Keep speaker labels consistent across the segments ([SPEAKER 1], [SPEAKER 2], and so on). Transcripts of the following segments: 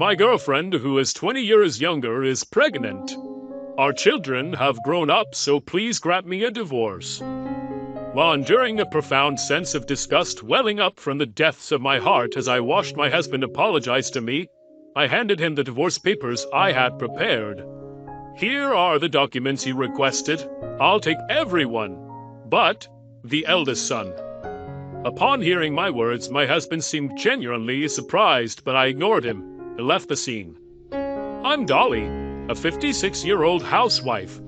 [SPEAKER 1] My girlfriend, who is 20 years younger, is pregnant. Our children have grown up, so please grant me a divorce. While enduring a profound sense of disgust welling up from the depths of my heart as I watched my husband apologize to me, I handed him the divorce papers I had prepared. Here are the documents he requested. I'll take everyone, but the eldest son. Upon hearing my words, my husband seemed genuinely surprised, but I ignored him and left the scene. I'm Dolly, a 56-year-old housewife.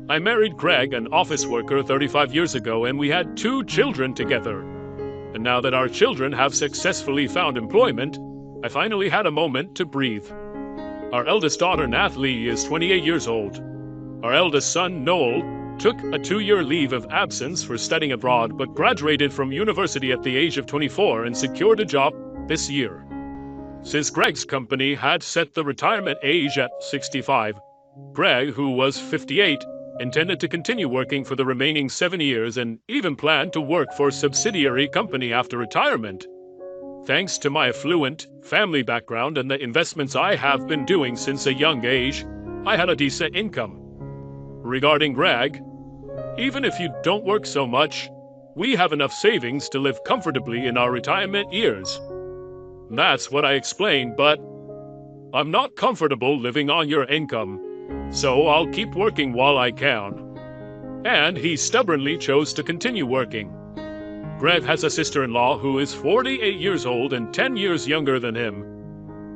[SPEAKER 1] I married Greg, an office worker, 35 years ago, and we had 2 children together. And now that our children have successfully found employment, I finally had a moment to breathe. Our eldest daughter, Natalie, is 28 years old. Our eldest son, Noel, took a 2-year leave of absence for studying abroad, but graduated from university at the age of 24 and secured a job this year. Since Greg's company had set the retirement age at 65, Greg, who was 58, intended to continue working for the remaining 7 years and even planned to work for a subsidiary company after retirement. Thanks to my affluent family background and the investments I have been doing since a young age, I had a decent income. Regarding Greg, even if you don't work so much, we have enough savings to live comfortably in our retirement years. That's what I explained, but I'm not comfortable living on your income, so I'll keep working while I can. And he stubbornly chose to continue working. Greg has a sister-in-law who is 48 years old and 10 years younger than him.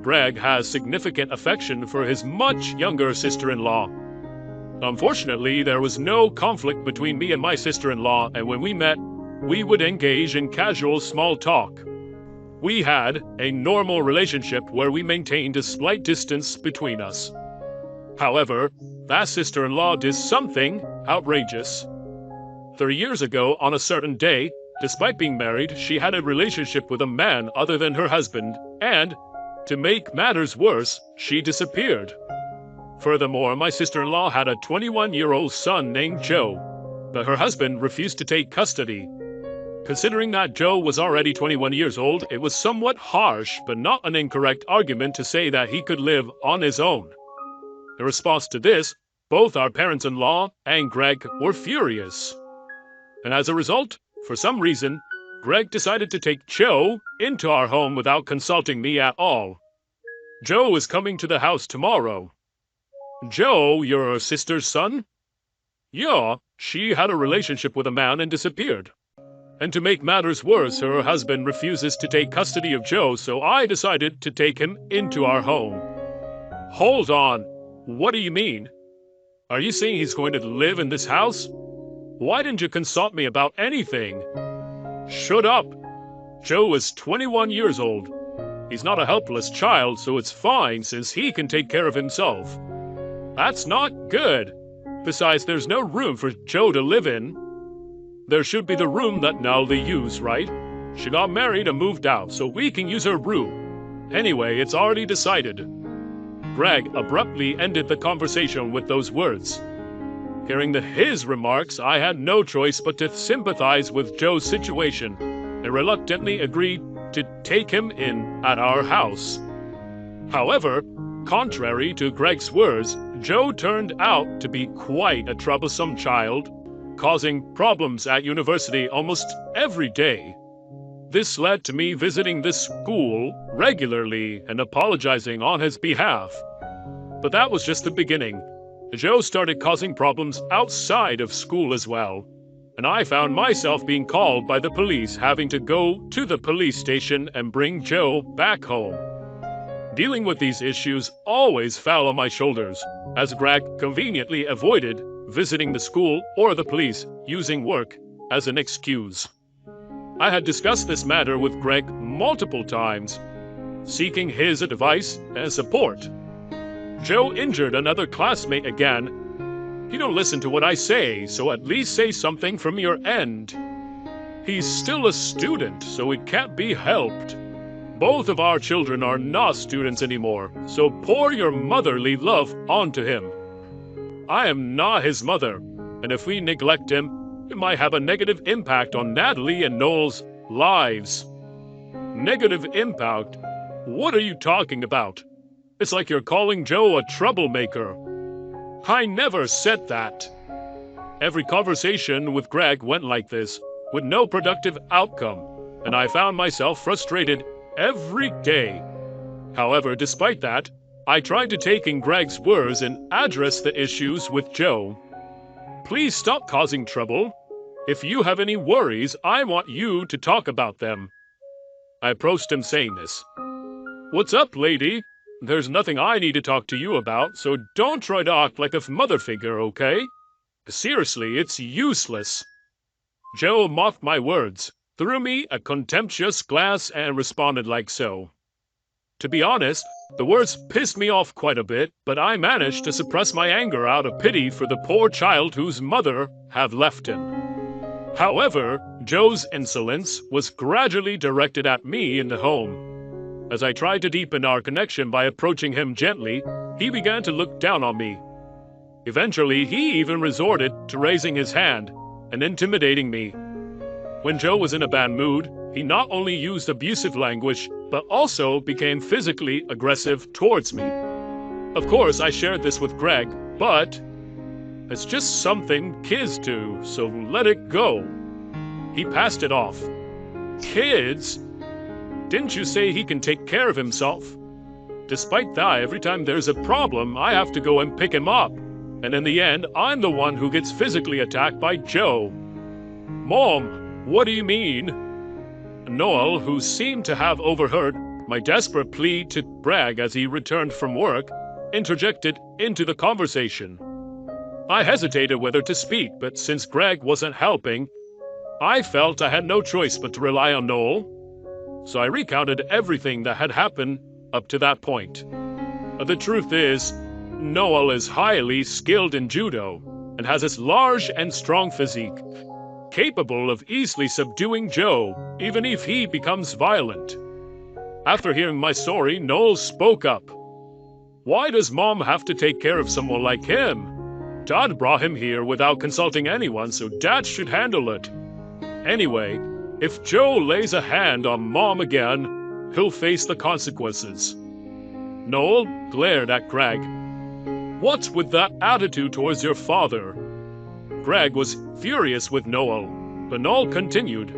[SPEAKER 1] Greg has significant affection for his much younger sister-in-law. Unfortunately, there was no conflict between me and my sister-in-law, and when we met, we would engage in casual small talk. We had a normal relationship where we maintained a slight distance between us. However, that sister-in-law did something outrageous. 3 years ago, on a certain day, despite being married, she had a relationship with a man other than her husband, and, to make matters worse, she disappeared. Furthermore, my sister-in-law had a 21-year-old son named Joe, but her husband refused to take custody. Considering that Joe was already 21 years old, it was somewhat harsh but not an incorrect argument to say that he could live on his own. In response to this, both our parents-in-law and Greg were furious. And as a result, for some reason, Greg decided to take Joe into our home without consulting me at all. Joe is coming to the house tomorrow. Joe, your sister's son? Yeah, she had a relationship with a man and disappeared. And to make matters worse, her husband refuses to take custody of Joe, so I decided to take him into our home. Hold on. What do you mean? Are you saying he's going to live in this house? Why didn't you consult me about anything? Shut up. Joe is 21 years old. He's not a helpless child, so it's fine since he can take care of himself. That's not good. Besides, there's no room for Joe to live in. There should be the room that Natalie used, right? She got married and moved out, so we can use her room. Anyway, it's already decided. Greg abruptly ended the conversation with those words. Hearing his remarks, I had no choice but to sympathize with Joe's situation and reluctantly agreed to take him in at our house. However, contrary to Greg's words, Joe turned out to be quite a troublesome child, causing problems at university almost every day. This led to me visiting the school regularly and apologizing on his behalf. But that was just the beginning. Joe started causing problems outside of school as well, and I found myself being called by the police, having to go to the police station and bring Joe back home. Dealing with these issues always fell on my shoulders, as Greg conveniently avoided visiting the school or the police, using work as an excuse. I had discussed this matter with Greg multiple times, seeking his advice and support. Joe injured another classmate again. You don't listen to what I say, so at least say something from your end. He's still a student, so it can't be helped. Both of our children are not students anymore, so pour your motherly love onto him. I am not his mother, and if we neglect him, it might have a negative impact on Natalie and Noel's lives. Negative impact? What are you talking about? It's like you're calling Joe a troublemaker. I never said that. Every conversation with Greg went like this, with no productive outcome, and I found myself frustrated every day. However, despite that, I tried to take in Greg's words and address the issues with Joe. Please stop causing trouble. If you have any worries, I want you to talk about them. I approached him saying this. What's up, lady? There's nothing I need to talk to you about, so don't try to act like a mother figure, okay? Seriously, it's useless. Joe mocked my words, threw me a contemptuous glance, and responded like so. To be honest, the words pissed me off quite a bit, but I managed to suppress my anger out of pity for the poor child whose mother had left him. However, Joe's insolence was gradually directed at me in the home. As I tried to deepen our connection by approaching him gently, he began to look down on me. Eventually, he even resorted to raising his hand and intimidating me. When Joe was in a bad mood, he not only used abusive language, but also became physically aggressive towards me. Of course, I shared this with Greg, but it's just something kids do, so let it go. He passed it off. Kids? Didn't you say he can take care of himself? Despite that, every time there's a problem, I have to go and pick him up. And in the end, I'm the one who gets physically attacked by Joe. Mom, what do you mean? Noel, who seemed to have overheard my desperate plea to brag as he returned from work, interjected into the conversation. I hesitated whether to speak, but since Greg wasn't helping, I felt I had no choice but to rely on Noel. So I recounted everything that had happened up to that point. The truth is, Noel is highly skilled in judo and has this large and strong physique, capable of easily subduing Joe, even if he becomes violent. After hearing my story, Noel spoke up. Why does Mom have to take care of someone like him? Dad brought him here without consulting anyone, so Dad should handle it. Anyway, if Joe lays a hand on Mom again, he'll face the consequences. Noel glared at Greg. What's with that attitude towards your father? Greg was furious with Noel, but Noel continued.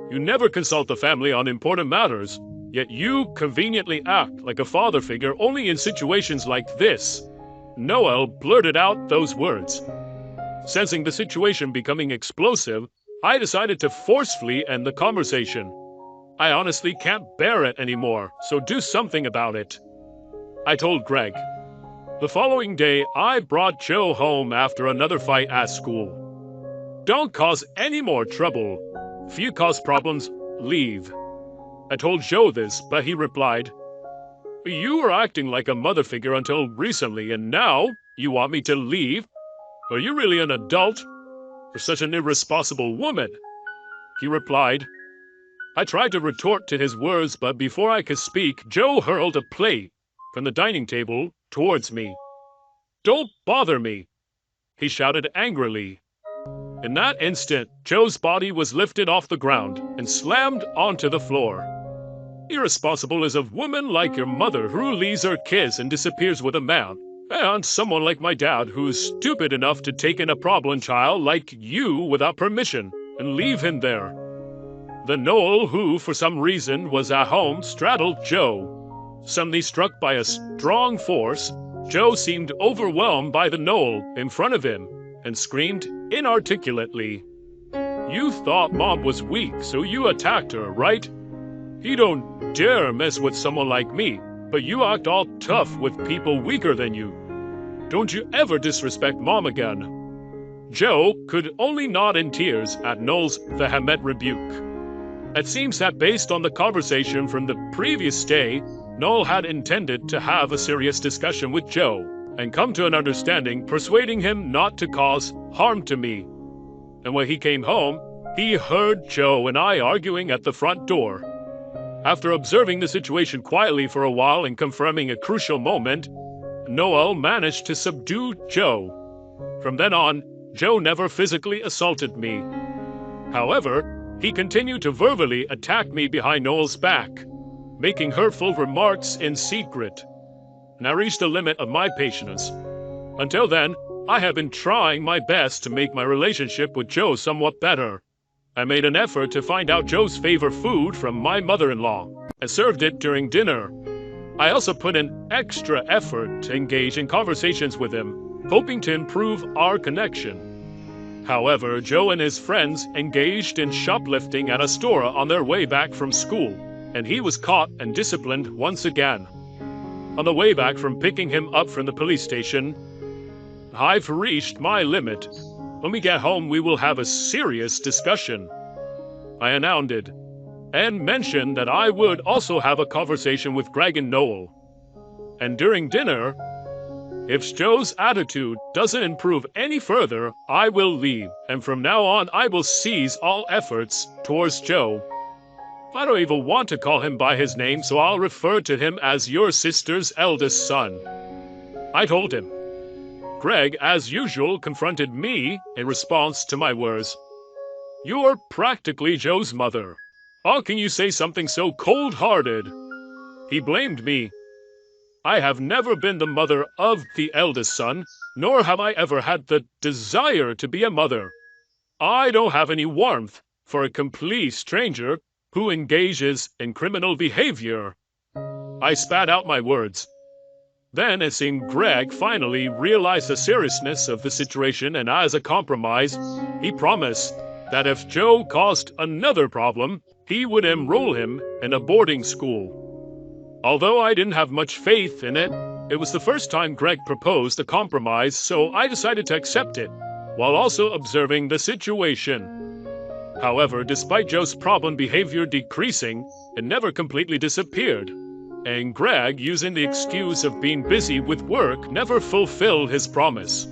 [SPEAKER 1] You never consult the family on important matters, yet you conveniently act like a father figure only in situations like this. Noel blurted out those words. Sensing the situation becoming explosive, I decided to forcefully end the conversation. I honestly can't bear it anymore, so do something about it. I told Greg. The following day, I brought Joe home after another fight at school. Don't cause any more trouble. If you cause problems, leave. I told Joe this, but he replied, You were acting like a mother figure until recently, and now you want me to leave? Are you really an adult? For such an irresponsible woman? He replied. I tried to retort to his words, but before I could speak, Joe hurled a plate from the dining table towards me. Don't bother me, he shouted angrily. In that instant, Joe's body was lifted off the ground and slammed onto the floor. Irresponsible is a woman like your mother who leaves her kids and disappears with a man, and someone like my dad who's stupid enough to take in a problem child like you without permission and leave him there. Then Noel, who for some reason was at home, straddled Joe. Suddenly struck by a strong force, Joe seemed overwhelmed by the Noel in front of him and screamed inarticulately. You thought Mom was weak, so you attacked her, right? You don't dare mess with someone like me, but you act all tough with people weaker than you. Don't you ever disrespect Mom again. Joe could only nod in tears at Noel's vehement rebuke. It seems that based on the conversation from the previous day, Noel had intended to have a serious discussion with Joe and come to an understanding, persuading him not to cause harm to me. And when he came home, he heard Joe and I arguing at the front door. After observing the situation quietly for a while and confirming a crucial moment, Noel managed to subdue Joe. From then on, Joe never physically assaulted me. However, he continued to verbally attack me behind Noel's back, making hurtful remarks in secret. and I reached the limit of my patience. Until then, I have been trying my best to make my relationship with Joe somewhat better. I made an effort to find out Joe's favorite food from my mother-in-law and served it during dinner. I also put in extra effort to engage in conversations with him, hoping to improve our connection. However, Joe and his friends engaged in shoplifting at a store on their way back from school, and he was caught and disciplined once again. On the way back from picking him up from the police station, I've reached my limit. When we get home, we will have a serious discussion, I announced, and mentioned that I would also have a conversation with Greg and Noel. And during dinner, if Joe's attitude doesn't improve any further, I will leave, and from now on I will cease all efforts towards Joe. I don't even want to call him by his name, so I'll refer to him as your sister's eldest son, I told him. Greg, as usual, confronted me in response to my words. You're practically Joe's mother. How can you say something so cold-hearted? He blamed me. I have never been the mother of the eldest son, nor have I ever had the desire to be a mother. I don't have any warmth for a complete stranger who engages in criminal behavior. I spat out my words. Then it seemed Greg finally realized the seriousness of the situation, and as a compromise, he promised that if Joe caused another problem, he would enroll him in a boarding school. Although I didn't have much faith in it, it was the first time Greg proposed a compromise, so I decided to accept it, while also observing the situation. However, despite Joe's problem behavior decreasing, it never completely disappeared, and Greg, using the excuse of being busy with work, never fulfilled his promise.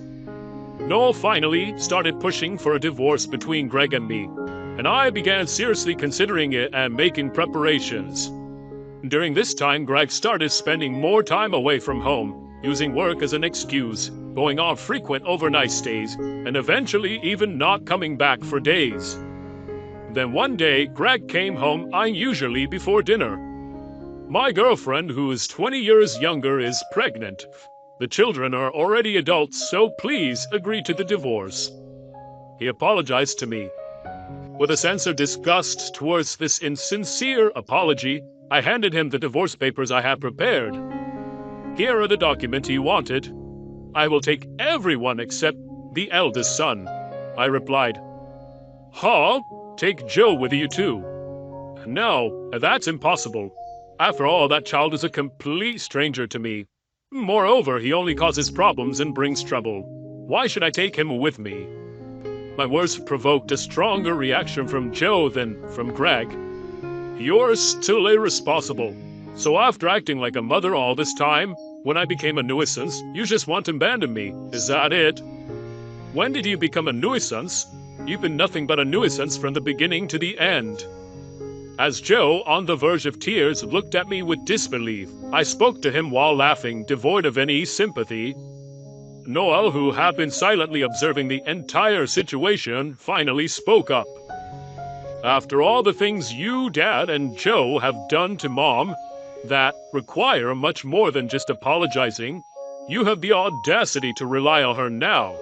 [SPEAKER 1] Noel finally started pushing for a divorce between Greg and me, and I began seriously considering it and making preparations. During this time, Greg started spending more time away from home, using work as an excuse, going on frequent overnight stays, and eventually even not coming back for days. Then one day, Greg came home unusually before dinner. My girlfriend, who is 20 years younger, is pregnant. The children are already adults, so please agree to the divorce. He apologized to me. With a sense of disgust towards this insincere apology, I handed him the divorce papers I had prepared. Here are the documents he wanted. I will take everyone except the eldest son, I replied. Huh? Take Joe with you too? No, that's impossible. After all, that child is a complete stranger to me. Moreover, he only causes problems and brings trouble. Why should I take him with me? My words provoked a stronger reaction from Joe than from Greg. You're still irresponsible. So after acting like a mother all this time, when I became a nuisance, you just want to abandon me. Is that it? When did you become a nuisance? You've been nothing but a nuisance from the beginning to the end. As Joe, on the verge of tears, looked at me with disbelief, I spoke to him while laughing, devoid of any sympathy. Noel, who had been silently observing the entire situation, finally spoke up. After all the things you, Dad, and Joe have done to Mom that require much more than just apologizing, you have the audacity to rely on her now.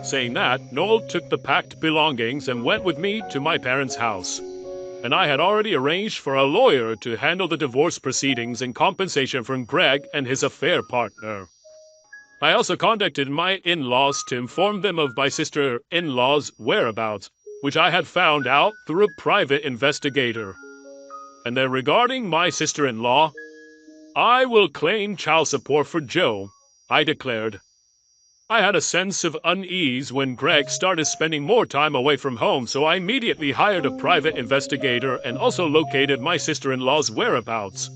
[SPEAKER 1] Saying that, Noel took the packed belongings and went with me to my parents' house. And I had already arranged for a lawyer to handle the divorce proceedings in compensation from Greg and his affair partner. I also contacted my in-laws to inform them of my sister-in-law's whereabouts, which I had found out through a private investigator. And then regarding my sister-in-law, I will claim child support for Joe, I declared. I had a sense of unease when Greg started spending more time away from home, so I immediately hired a private investigator and also located my sister-in-law's whereabouts.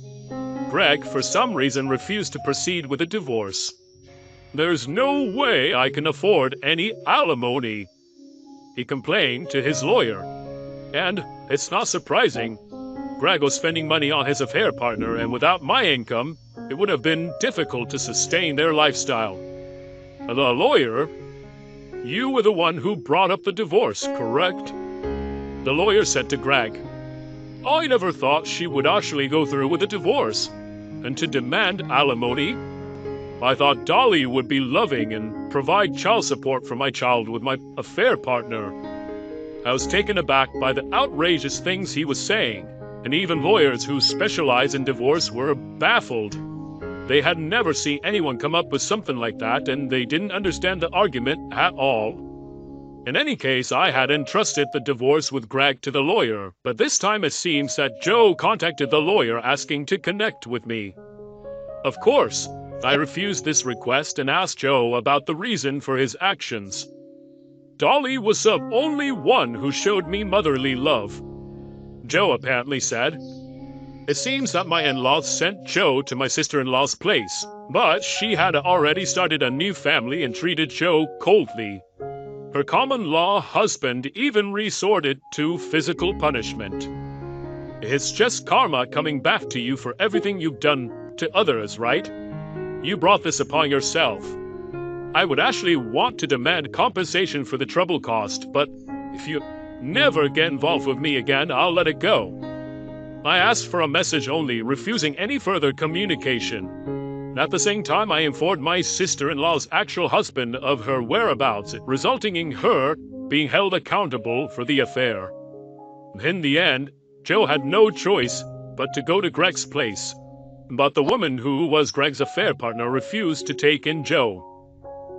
[SPEAKER 1] Greg, for some reason, refused to proceed with a divorce. There's no way I can afford any alimony, he complained to his lawyer. And it's not surprising. Greg was spending money on his affair partner, and without my income, it would have been difficult to sustain their lifestyle. The lawyer, you were the one who brought up the divorce, correct? The lawyer said to Greg, I never thought she would actually go through with a divorce. And to demand alimony, I thought Dolly would be loving and provide child support for my child with my affair partner. I was taken aback by the outrageous things he was saying, and even lawyers who specialize in divorce were baffled. They had never seen anyone come up with something like that, and they didn't understand the argument at all. In any case, I had entrusted the divorce with Greg to the lawyer, but this time it seems that Joe contacted the lawyer asking to connect with me. Of course, I refused this request and asked Joe about the reason for his actions. Dolly was the only one who showed me motherly love, Joe apparently said. It seems that my in-laws sent Joe to my sister-in-law's place, but she had already started a new family and treated Joe coldly. Her common-law husband even resorted to physical punishment. It's just karma coming back to you for everything you've done to others, right? You brought this upon yourself. I would actually want to demand compensation for the trouble caused, but if you never get involved with me again, I'll let it go. I asked for a message only, refusing any further communication. At the same time, I informed my sister-in-law's actual husband of her whereabouts, resulting in her being held accountable for the affair. In the end, Joe had no choice but to go to Greg's place. But the woman who was Greg's affair partner refused to take in Joe.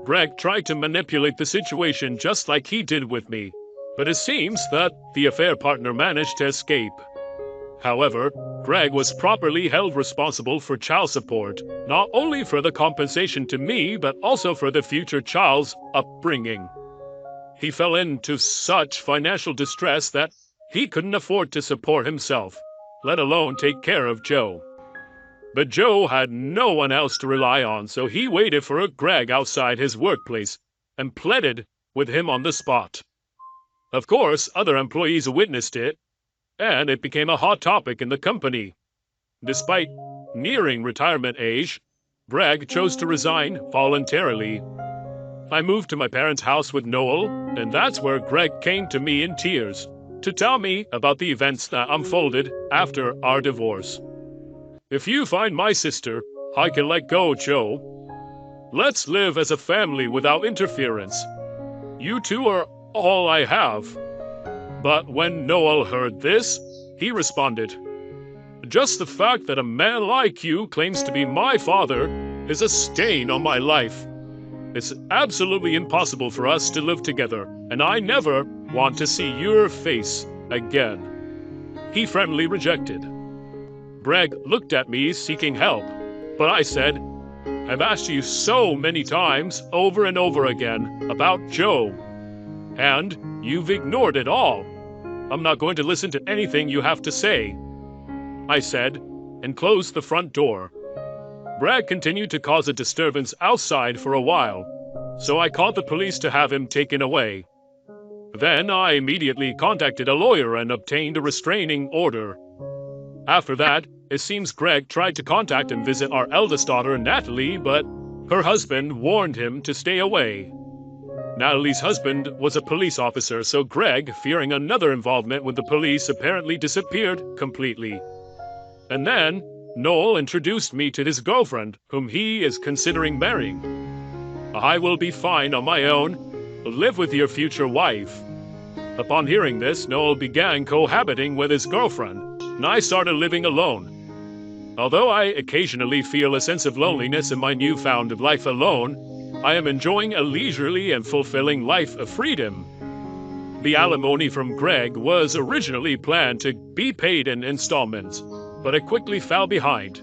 [SPEAKER 1] Greg tried to manipulate the situation just like he did with me, but it seems that the affair partner managed to escape. However, Greg was properly held responsible for child support, not only for the compensation to me, but also for the future child's upbringing. He fell into such financial distress that he couldn't afford to support himself, let alone take care of Joe. But Joe had no one else to rely on, so he waited for Greg outside his workplace and pleaded with him on the spot. Of course, other employees witnessed it, and it became a hot topic in the company. Despite nearing retirement age, Greg chose to resign voluntarily. I moved to my parents' house with Noel, and that's where Greg came to me in tears to tell me about the events that unfolded after our divorce. If you find my sister, I can let go, Joe. Let's live as a family without interference. You two are all I have. But when Noel heard this, he responded, "Just the fact that a man like you claims to be my father is a stain on my life. It's absolutely impossible for us to live together, and I never want to see your face again." He firmly rejected. Greg looked at me seeking help, but I said, "I've asked you so many times, over and over again, about Joe, and you've ignored it all. I'm not going to listen to anything you have to say," I said, and closed the front door. Greg continued to cause a disturbance outside for a while, so I called the police to have him taken away. Then I immediately contacted a lawyer and obtained a restraining order. After that, it seems Greg tried to contact and visit our eldest daughter, Natalie, but her husband warned him to stay away. Natalie's husband was a police officer, so Greg, fearing another involvement with the police, apparently disappeared completely. And then, Noel introduced me to his girlfriend, whom he is considering marrying. "I will be fine on my own. Live with your future wife." Upon hearing this, Noel began cohabiting with his girlfriend, and I started living alone. Although I occasionally feel a sense of loneliness in my newfound life alone, I am enjoying a leisurely and fulfilling life of freedom. The alimony from Greg was originally planned to be paid in installments, but it quickly fell behind.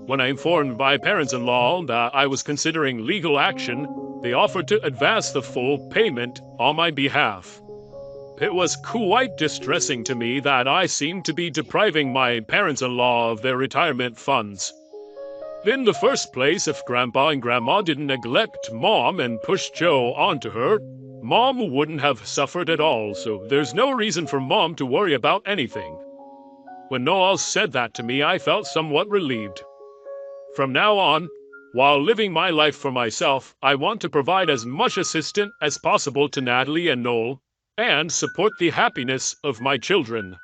[SPEAKER 1] When I informed my parents-in-law that I was considering legal action, they offered to advance the full payment on my behalf. It was quite distressing to me that I seemed to be depriving my parents-in-law of their retirement funds. In the first place, if Grandpa and Grandma didn't neglect Mom and push Joe onto her, Mom wouldn't have suffered at all, so there's no reason for Mom to worry about anything. When Noel said that to me, I felt somewhat relieved. From now on, while living my life for myself, I want to provide as much assistance as possible to Natalie and Noel, and support the happiness of my children.